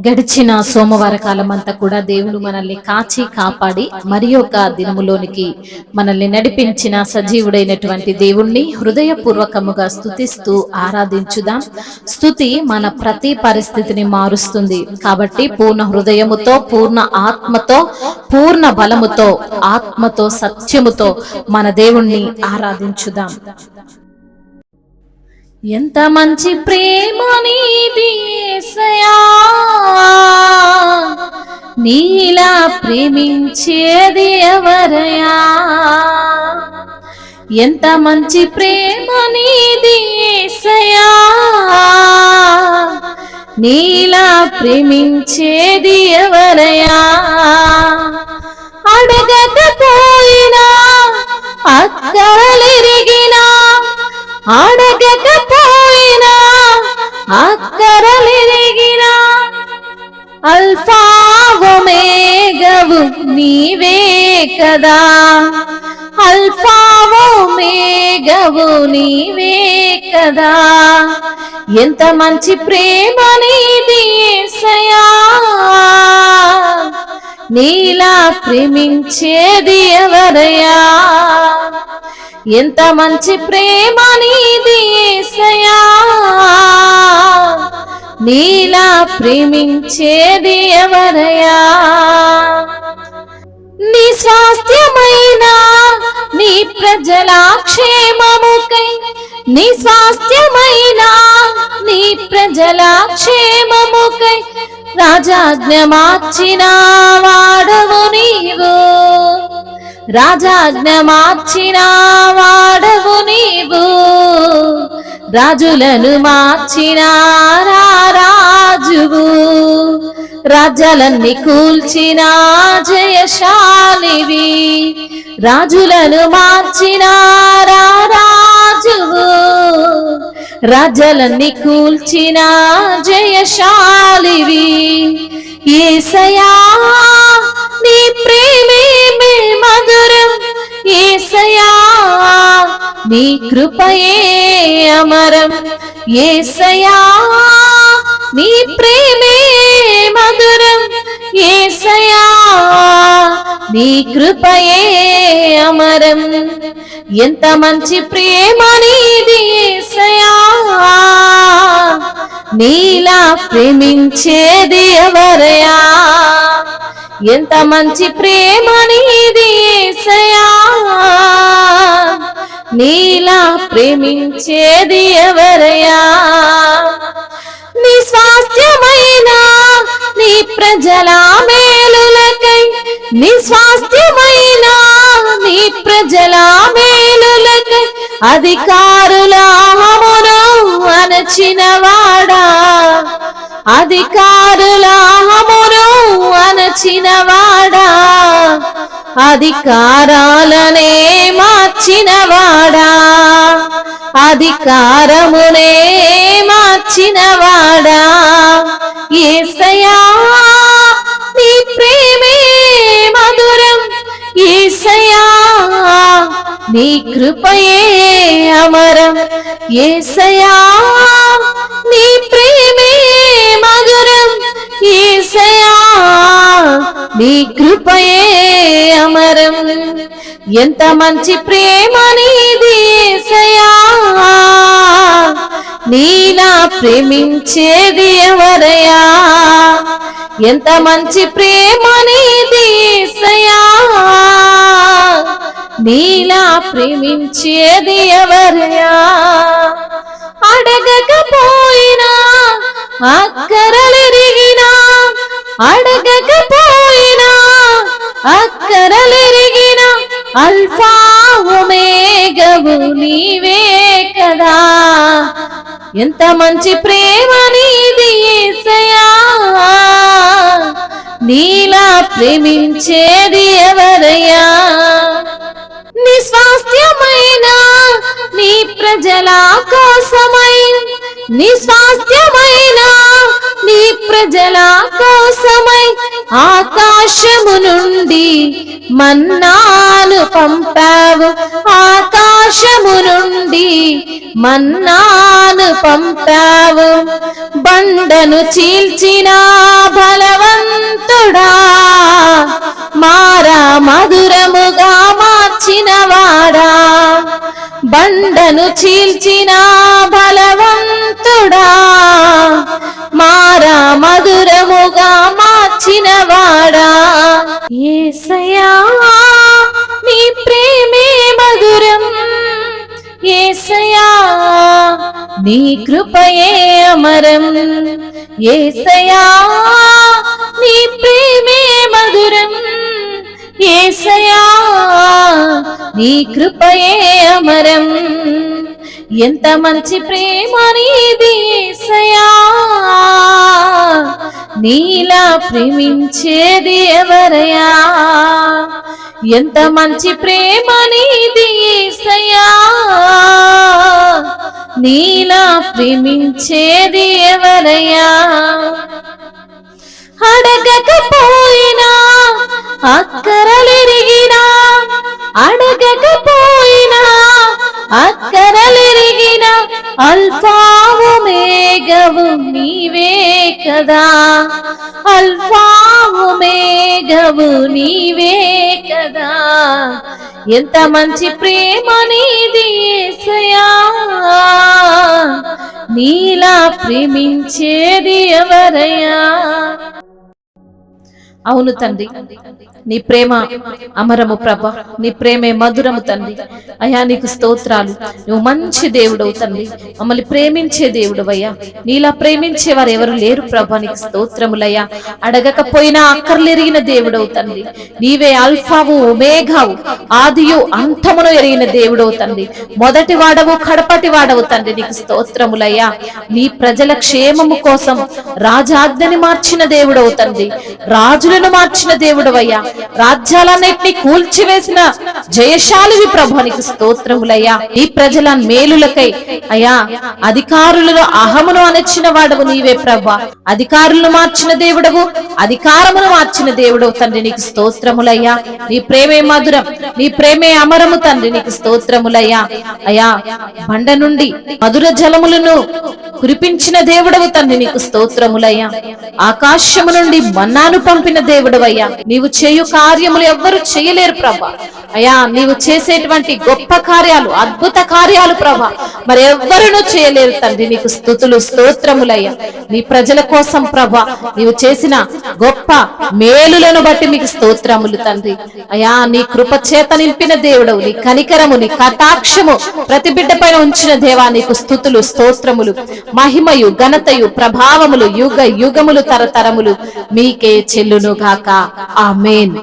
గడిచిన సోమవార కాలం అంతా కూడా దేవుడు మనల్ని కాచి కాపాడి మరి ఒక దినములోనికి మనల్ని నడిపించిన సజీవుడైనటువంటి దేవుణ్ణి హృదయపూర్వకముగా స్తుతిస్తూ ఆరాధించుదాం. స్తుతి మన ప్రతి పరిస్థితిని మారుస్తుంది కాబట్టి పూర్ణ హృదయముతో, పూర్ణ ఆత్మతో, పూర్ణ బలముతో, ఆత్మతో, సత్యముతో మన దేవుణ్ణి ఆరాధించుదాం. ఎంత మంచి ప్రేమ నీది యేసయ్యా, నీలా ప్రేమించేది ఎవరయ్యా. ఎంత మంచి ప్రేమ నీది యేసయ్యా, నీలా ప్రేమించేది ఎవరయ్యా. అడగకపోయినా అక్కరలెరిగినా, అడగకపోయినా అక్కరలెరిగినా, అల్ఫా ఒమేగవు నీవే కదా, అల్ఫా ఒమేగవు నీవే కదా. ఎంత మంచి ప్రేమ నీది యేసయ్యా, నీలా ప్రేమించేది ఎవరయ్యా. ఎంత మంచి ప్రేమ నీది యేసయ్యా, నీలా ప్రేమించేది ఎవరయ్యా. నీ స్వాస్థ్యమైన నీ ప్రజల క్షేమముకై, నీ స్వాస్థ్యమైన నీ ప్రజల క్షేమముకై రాజాజ్ఞ మార్చిన వాడవు నీవు, రాజాజ్ఞ మార్చిన వాడవు నీవు. రాజులను మార్చిన రాజువు, రాజ్యాలన్నీ కూల్చిన జయశాలివి. రాజులను మార్చిన రాజువు, రాజ్యాలన్నీ కూల్చిన జయశాలివి. యేసయ్యా నీ ప్రేమే మధురం, యేసయ్యా నీ కృపయే అమరం. యేసయ్యా నీ ప్రేమే మధురం, యేసయ్యా నీ కృపయే అమరం. ఎంత మంచి ప్రేమ నీది యేసయ్యా, నీలా ప్రేమించేది ఎవరయ్యా. ఎంత మంచి ప్రేమ నీది యేసయ్యా, నీలా ప్రేమించేది ఎవరయ్యా. నీ స్వాస్థ్యమైన నీ ప్రజల మేలులకై, నీ స్వాస్థ్యమైన నీ ప్రజల మేలులకై అధికారుల హమును అణచిన వాడా, అధికారుల హమును అణచిన వాడా, అధికారాలనే మార్చిన వాడా, అధికారమునే మార్చిన వాడా. యేసయ్యా నీ ప్రేమే మధురం, యేసయ్యా నీ కృపయే అమరం. యేసయ్యా నీ ప్రేమే మధురం, యేసయ్యా నీ కృపయే అమరం. ఎంత మంచి ప్రేమ నీది యేసయ్యా, నీలా ప్రేమించేది ఎవరయ్యా. ఎంత మంచి ప్రేమ నీది యేసయ్యా, నీలా ప్రేమించేది ఎవరయ్యా. అడగకపోయినా అక్కరలెరిగినా, అడగకపోయినా అక్కరలెరిగినా, అల్ఫా ఒమేగవు నీవే కదా. ఎంత మంచి ప్రేమ నీది యేసయ్యా, నీలా ప్రేమించేది ఎవరయ్యా. నీ స్వాస్థ్యమైన నీ ప్రజల కోసమై, నీ స్వాస్థ్యమైన నీ ప్రజల కోసమై ఆకాశము నుండి మన్నాను పంపావు, ఆకాశము నుండి మన్నాను పంపావు. బండ బండను చీల్చిన బలవంతుడా, మారా మధురముగా మార్చినవాడా. బండను చీల్చిన బలవంతుడా, మారా మధురముగా మార్చినవాడా. యేసయ్యా నీ ప్రేమే మధురం, యేసయ్యా నీ కృపయే అమరం. యేసయ్యా నీ ప్రేమే మధురం, యేసయ్యా నీ కృపయే అమరం. ఎంత మంచి ప్రేమ నీది యేసయ్యా, నీలా ప్రేమించేది ఎవరయ్యా. ఎంత మంచి ప్రేమ నీది యేసయ్యా, నీలా ప్రేమించేది ఎవరయ్యా. అడగకపోయినా అక్కరలెరిగినా, అడగకపోయినా అక్కరలెరిగినా, అల్ఫావు మేఘవు నీవే కదా, అల్ఫావు మేఘవు నీవే కదా. ఎంత మంచి ప్రేమ నీది యేసయ్యా, నీలా ప్రేమించేది ఎవరయ్యా. అవును తండ్రి, నీ ప్రేమ అమరము ప్రభా, నీ ప్రేమే మధురము తండ్రి. అయ్యా నీకు స్తోత్రాలు. నువ్వు మంచి దేవుడవు తండ్రి, మమ్మల్ని ప్రేమించే దేవుడవయ్యా. నీలా ప్రేమించే వారు ఎవరు లేరు ప్రభా, నీకు స్తోత్రములయ్యా. అడగకపోయినా అక్కర్లెరిగిన దేవుడవు తండ్రి. నీవే అల్ఫావు ఒమేగావు, ఆదియు అంతమును ఎరిగిన దేవుడవు తండ్రి. మొదటి వాడవు కడపటి వాడవు తండ్రి, నీకు స్తోత్రములయ్యా. నీ ప్రజల క్షేమము కోసం రాజాజ్ఞని మార్చిన దేవుడవు తండ్రి, రాజులను మార్చిన దేవుడవయ్యా. రాజ్యాలన్నిటినీ కూల్చివేసిన జయశాలివి ప్రభు, నీకు స్తోత్రములయ్యా. ఈ ప్రజల మేలులకై అయ్యా అధికారులను అహమును అణచిన వాడవు నీవే ప్రభా. అధికారులను మార్చిన దేవుడవు, అధికారమును మార్చిన దేవుడవు తండ్రి, నీకు స్తోత్రములయ్యా. నీ ప్రేమే మధురం, నీ ప్రేమే అమరము తండ్రి, నీకు స్తోత్రములయ్యా. అయ్యా బండ నుండి మధుర జలములను కురిపించిన దేవుడవు తండ్రి, నీకు స్తోత్రములయ్యా. ఆకాశము నుండి మన్నాను పంపిన దేవుడవయ్యా. నీవు చేయు కార్యములు ఎవ్వరు చేయలేరు ప్రభా. అయ్యా నీవు చేసేటువంటి గొప్ప కార్యాలు, అద్భుత కార్యాలు ప్రభా మరి ఎవ్వరునూ చేయలేరు తండ్రి, నీకు స్తుతులు స్తోత్రములయ్యా. నీ ప్రజల కోసం ప్రభా నీవు చేసిన గొప్ప మేలులను బట్టి మీకు స్తోత్రములు తండ్రి. అయ్యా నీ కృప చేత నింపిన దేవుడవు, నీ కనికరము, నీ కటాక్షము ప్రతి బిడ్డ పైన ఉంచిన దేవా, నీకు స్తుతులు స్తోత్రములు. మహిమయు ఘనతయు ప్రభావములు యుగ యుగములు తరతరములు మీకే చెల్లును గాక. ఆమేన్.